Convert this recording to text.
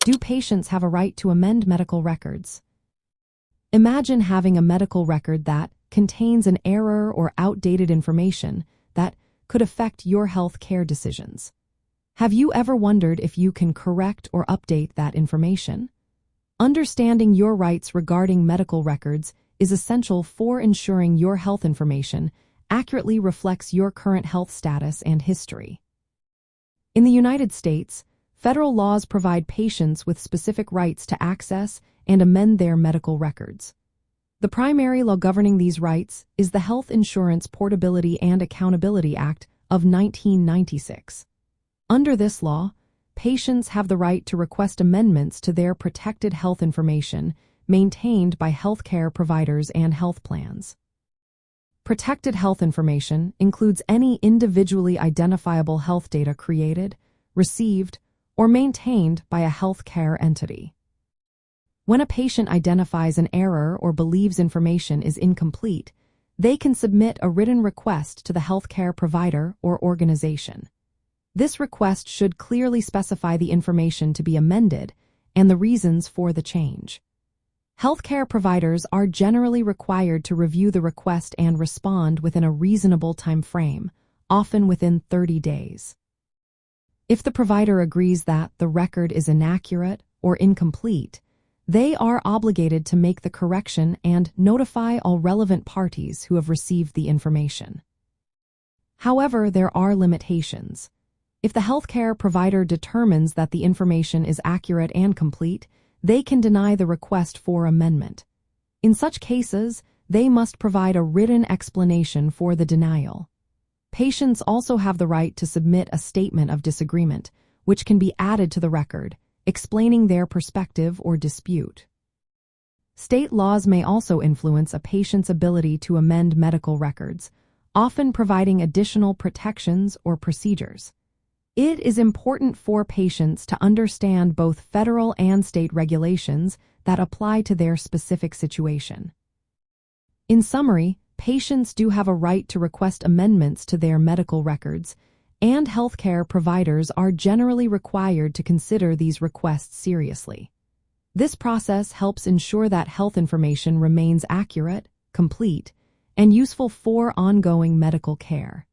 Do patients have a right to amend medical records? Imagine having a medical record that contains an error or outdated information that could affect your health care decisions. Have you ever wondered if you can correct or update that information? Understanding your rights regarding medical records is essential for ensuring your health information accurately reflects your current health status and history. In the United States, federal laws provide patients with specific rights to access and amend their medical records. The primary law governing these rights is the Health Insurance Portability and Accountability Act of 1996. Under this law, patients have the right to request amendments to their protected health information maintained by healthcare providers and health plans. Protected health information includes any individually identifiable health data created, received, or maintained by a healthcare entity. When a patient identifies an error or believes information is incomplete, they can submit a written request to the healthcare provider or organization. This request should clearly specify the information to be amended and the reasons for the change. Healthcare providers are generally required to review the request and respond within a reasonable time frame, often within 30 days. If the provider agrees that the record is inaccurate or incomplete, they are obligated to make the correction and notify all relevant parties who have received the information. However, there are limitations. If the healthcare provider determines that the information is accurate and complete, they can deny the request for amendment. In such cases, they must provide a written explanation for the denial. Patients also have the right to submit a statement of disagreement, which can be added to the record, explaining their perspective or dispute. State laws may also influence a patient's ability to amend medical records, often providing additional protections or procedures. It is important for patients to understand both federal and state regulations that apply to their specific situation. In summary, patients do have a right to request amendments to their medical records, and healthcare providers are generally required to consider these requests seriously. This process helps ensure that health information remains accurate, complete, and useful for ongoing medical care.